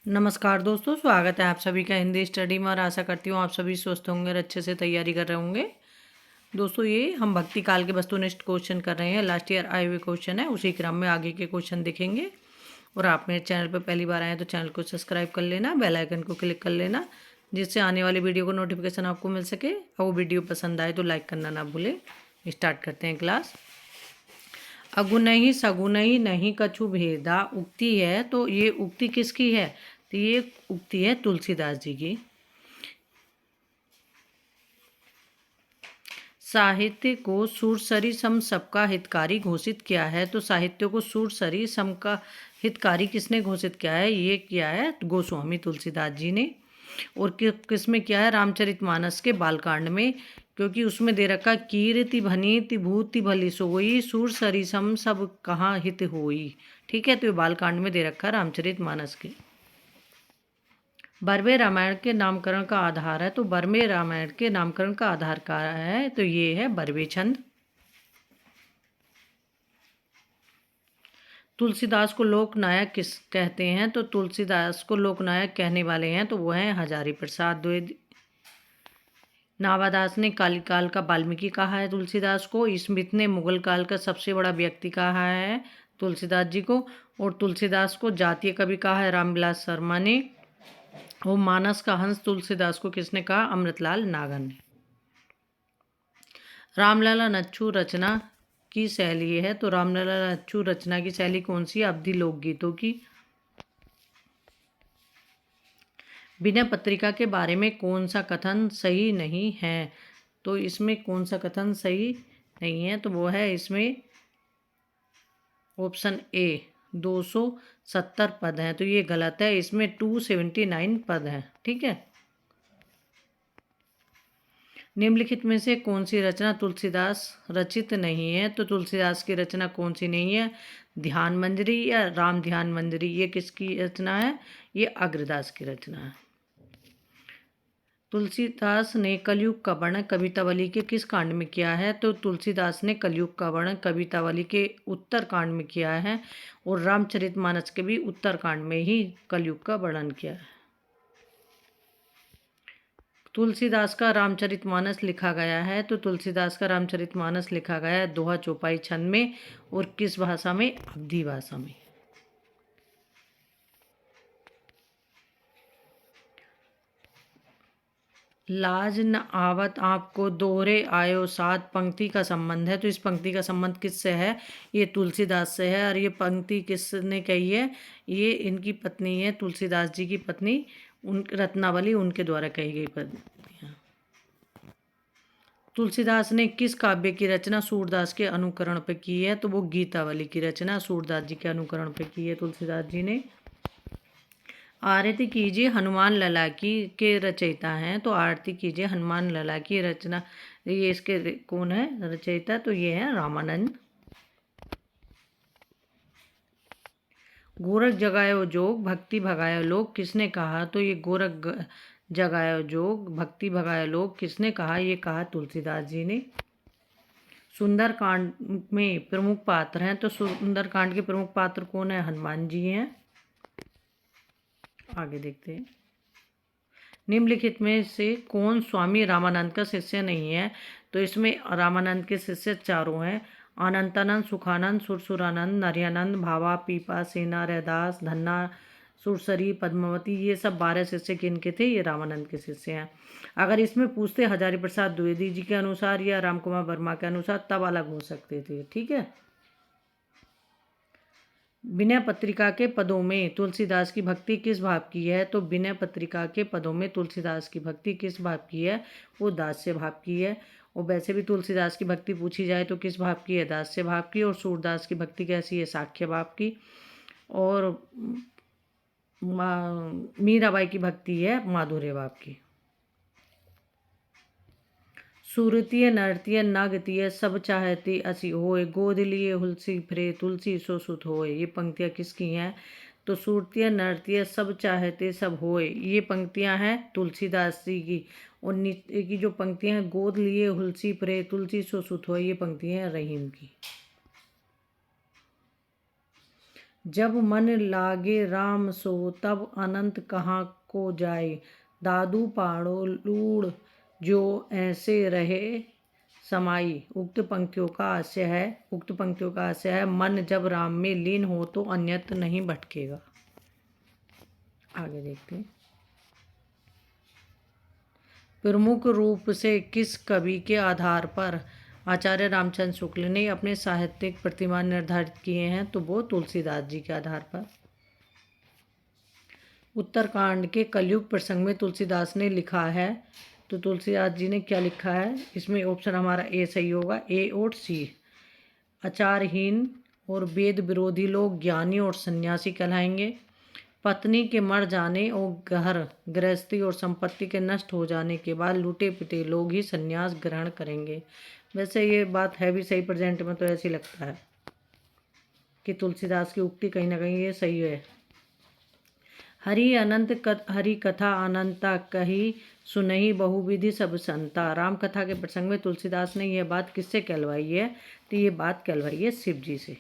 नमस्कार दोस्तों, स्वागत है आप सभी का हिंदी स्टडी में और आशा करती हूँ आप सभी स्वस्थ होंगे और अच्छे से तैयारी कर रहे होंगे। दोस्तों, ये हम भक्ति काल के वस्तुनिष्ठ क्वेश्चन कर रहे हैं। लास्ट ईयर आए हुए क्वेश्चन है, उसी क्रम में आगे के क्वेश्चन देखेंगे। और आप मेरे चैनल पर पहली बार आए हैं तो चैनल को सब्सक्राइब कर लेना, बेल आइकन को क्लिक कर लेना, जिससे आने वाली वीडियो को नोटिफिकेशन आपको मिल सके। और वो वीडियो पसंद आए तो लाइक करना ना भूलें। स्टार्ट करते हैं क्लास। अगुनहि सगुनहि नहीं कछु भेदा उक्ति है, तो ये उक्ति किसकी है? तो ये उक्ति है तुलसीदास जी की। साहित्य को सुरसरी सम सबका हितकारी घोषित किया है, तो साहित्य को सुरसरी सम का हितकारी किसने घोषित किया है? ये किया है गोस्वामी तुलसीदास जी ने। और किस में किया है? रामचरितमानस के बालकांड में, क्योंकि उसमें दे रखा कीर्ति भनीति भूति भली सोई सुर सरिसम सब कहाँ हित होई। ठीक है, तो ये बालकांड में दे रखा है रामचरितमानस के। बरवे रामायण के नामकरण का आधार है, तो बरवे रामायण के नामकरण का आधार क्या है? तो ये है बरवे छंद। तुलसीदास को लोक नायक किस कहते हैं? तो तुलसीदास को लोक नायक कहने वाले हैं तो वो हैं हजारी प्रसाद द्विवेदी। नाभादास ने कालिकाल का वाल्मीकि कहा है तुलसीदास को। स्मिथ ने मुगल काल का सबसे बड़ा व्यक्ति कहा है तुलसीदास जी को। और तुलसीदास को जातीय कवि कहा है रामविलास शर्मा ने। और मानस का हंस तुलसीदास को किसने कहा? अमृतलाल नागर ने। रामलला नच्छू रचना की शैली है, तो रामलला नच्छू रचना की शैली कौन सी है? अवधि लोकगीतों की। विनय पत्रिका के बारे में कौन सा कथन सही नहीं है? तो इसमें कौन सा कथन सही नहीं है? तो वो है इसमें ऑप्शन ए, 270 पद हैं, तो ये गलत है। इसमें 279 पद हैं। ठीक है। निम्नलिखित में से कौन सी रचना तुलसीदास रचित नहीं है? तो तुलसीदास की रचना कौन सी नहीं है? ध्यान मंजरी या राम ध्यान मंजरी, ये किसकी रचना है? ये अग्रदास की रचना है। तुलसीदास ने कलयुग का वर्णन कवितावली के किस कांड में किया है? तो तुलसीदास ने कलयुग का वर्णन कवितावली के उत्तर कांड में किया है। और रामचरितमानस के भी उत्तर कांड में ही कलयुग का वर्णन किया है। तुलसीदास का रामचरितमानस लिखा गया है, तो तुलसीदास का रामचरितमानस लिखा गया है दोहा चौपाई छंद में। और किस भाषा में? अवधी भाषा में। लाज न आवत आपको दोहरे आयो सात पंक्ति का संबंध है, तो इस पंक्ति का संबंध किससे है? ये तुलसीदास से है। और ये पंक्ति किसने कही है? ये इनकी पत्नी है, तुलसीदास जी की पत्नी उन रत्नावली, उनके द्वारा कही गई पंक्तियाँ। तुलसीदास ने किस काव्य की रचना सूरदास के अनुकरण पे की है? तो वो गीतावली की रचना सूरदास जी के अनुकरण पे की है तुलसीदास जी ने। आरती कीजिए हनुमान लला की के रचयिता हैं, तो आरती कीजिए हनुमान लला की रचना, ये इसके कौन है रचयिता? तो ये है रामानंद। गोरख जगायो जोग भक्ति भगायो लोग किसने कहा? तो ये गोरख जगायो जोग भक्ति भगायो लोग किसने कहा? ये कहा तुलसीदास जी ने। सुंदरकांड में प्रमुख पात्र हैं, तो सुंदरकांड के प्रमुख पात्र कौन है? हनुमान जी हैं। आगे देखते हैं। निम्नलिखित में से कौन स्वामी रामानंद का शिष्य नहीं है? तो इसमें रामानंद के शिष्य चारों हैं। अनंतानंद, सुखानंद, सुरसुरानंद, नरयानंद, भावा, पीपा, सेना, रैदास, धन्ना, सुरसरी, पद्मावती, ये सब 12 शिष्य किनके थे? ये रामानंद के शिष्य हैं। अगर इसमें पूछते हजारी प्रसाद द्विवेदी जी के अनुसार या रामकुमार वर्मा के अनुसार, तब अलग हो सकते थे। ठीक है। विनय पत्रिका के पदों में तुलसीदास की भक्ति किस भाव की है? तो विनय पत्रिका के पदों में तुलसीदास की भक्ति किस भाव की है? वो दास्य भाव की है। और वैसे भी तुलसीदास की भक्ति पूछी जाए तो किस भाव की है? दास्य भाव की। और सूरदास की भक्ति कैसी है? साख्य भाव की। और मीराबाई की भक्ति है माधुर्य भाव की। सुरतीय नर्तीय नागतीय सब चाहती असी होए गोद लिए हुलसी फिरे तुलसी सो सुत होए, ये पंक्तियाँ किसकी हैं? तो सुरतीय नर्तीय सब चाहते सब होए, ये पंक्तियाँ हैं तुलसीदास जी की। और नीचे की जो पंक्तियाँ हैं, गोद लिए हुलसी फिरे तुलसी सो सुत होए, ये पंक्तियाँ हैं रहीम की। जब मन लागे राम सो तब अनंत कहाँ को जाए। दादू पाड़ो लूड़ जो ऐसे रहे समाई। उक्त पंक्तियों का आशय है मन जब राम में लीन हो तो अन्यत्र नहीं भटकेगा। आगे देखते हैं। प्रमुख रूप से किस कवि के आधार पर आचार्य रामचंद्र शुक्ल ने अपने साहित्यिक प्रतिमान निर्धारित किए हैं? तो वो तुलसीदास जी के आधार पर। उत्तरकांड के कलयुग प्रसंग में तुलसीदास ने लिखा है, तो तुलसीदास जी ने क्या लिखा है? इसमें ऑप्शन हमारा ए सही होगा, ए और सी। आचारहीन और वेद विरोधी लोग ज्ञानी और सन्यासी कहलाएंगे। पत्नी के मर जाने और घर गृहस्थी और संपत्ति के नष्ट हो जाने के बाद लूटे पिटे लोग ही सन्यास ग्रहण करेंगे। वैसे ये बात है भी सही, प्रेजेंट में तो ऐसे लगता है कि तुलसीदास की उक्ति कहीं ना कहीं ये सही है। हरि कथा अनंता कही सुनही बहुविधि सब संता। राम कथा के प्रसंग में तुलसीदास ने यह बात किससे कहलवाई है? तो ये बात कहलवाई है शिव जी से।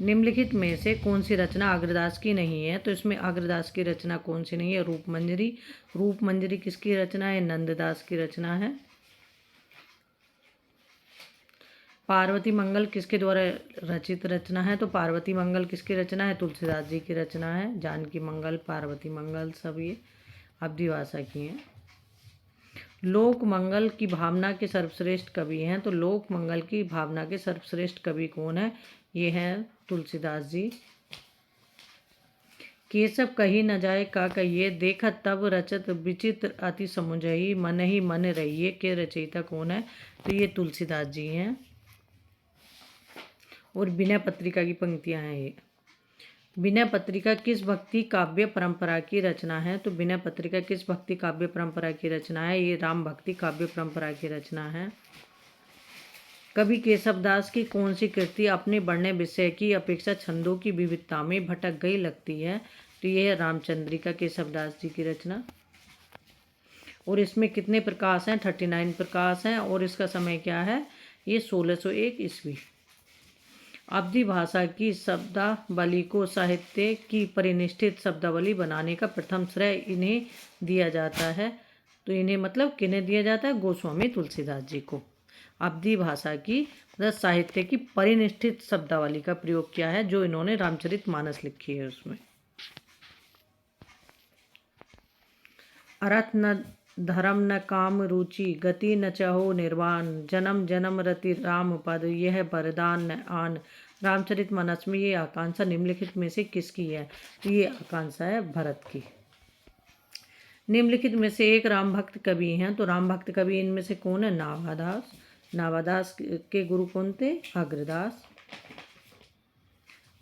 निम्नलिखित में से कौन सी रचना अग्रदास की नहीं है? तो इसमें अग्रदास की रचना कौन सी नहीं है? रूपमंजरी। रूपमंजरी किसकी रचना है? नंददास की रचना है। पार्वती मंगल किसके द्वारा रचित रचना है? तो पार्वती मंगल किसकी रचना है? तुलसीदास जी की रचना है। जानकी मंगल, पार्वती मंगल सब ये अवधी भाषा की हैं। लोक मंगल की भावना के सर्वश्रेष्ठ कवि हैं। तो लोक मंगल की भावना के सर्वश्रेष्ठ कवि कौन है? ये हैं तुलसीदास जी। केशव कही न जाए का कहिए देखत तब रचत विचित्र अति समुझई मन ही मन रहिए के रचयिता कौन है? तो ये तुलसीदास जी हैं। और विनय पत्रिका की पंक्तियां हैं ये। विनय पत्रिका किस भक्ति काव्य परंपरा की रचना है? तो विनय पत्रिका किस भक्ति काव्य परंपरा की रचना है? ये राम भक्ति काव्य परंपरा की रचना है। कवि केशवदास की कौन सी कृति अपने बढ़ने विषय की अपेक्षा छंदों की विविधता में भटक गई लगती है? तो यह है रामचंद्रिका, केशवदास जी की रचना। और इसमें कितने प्रकाश हैं? 39 प्रकाश हैं। और इसका समय क्या है? ये 1601 ईस्वी। अवधी भाषा की शब्दावली को साहित्य की परिनिष्ठित शब्दावली बनाने का प्रथम श्रेय इन्हें दिया जाता है। तो इन्हें मतलब किन्हें दिया जाता है? गोस्वामी तुलसीदास जी को। अवधी भाषा की मतलब साहित्य की परिनिष्ठित शब्दावली का प्रयोग किया है, जो इन्होंने रामचरितमानस लिखी है उसमें। अर्थ न धर्म न काम रुचि गति न चाहो निर्वाण जन्म जन्म रति राम पद यह वरदान न आन। रामचरितमानस में ये आकांक्षा निम्नलिखित में से किसकी है? तो ये आकांक्षा है भरत की। निम्नलिखित में से एक राम भक्त कवि हैं। तो राम भक्त कवि इनमें से कौन है? नाभादास। नाभादास के गुरु कौन थे? अग्रदास।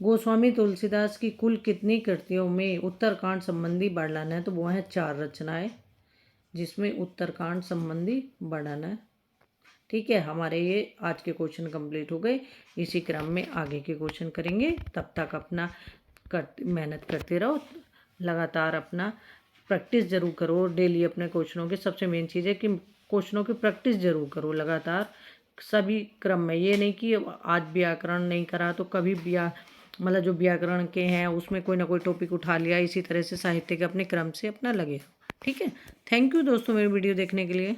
गोस्वामी तुलसीदास की कुल कितनी कृतियों में उत्तरकांड संबंधी वर्णन है? तो वो है 4 रचनाएं, जिसमें उत्तरकांड संबंधी वर्णन है। ठीक है, हमारे ये आज के क्वेश्चन कंप्लीट हो गए। इसी क्रम में आगे के क्वेश्चन करेंगे। तब तक अपना मेहनत करते रहो, लगातार अपना प्रैक्टिस जरूर करो डेली अपने क्वेश्चनों की। सबसे मेन चीज़ है कि क्वेश्चनों की प्रैक्टिस जरूर करो लगातार सभी क्रम में। ये नहीं कि आज व्याकरण नहीं करा तो कभी मतलब जो व्याकरण के हैं उसमें कोई ना कोई टॉपिक उठा लिया। इसी तरह से साहित्य के अपने क्रम से अपना लगे। ठीक है, थैंक यू दोस्तों मेरी वीडियो देखने के लिए।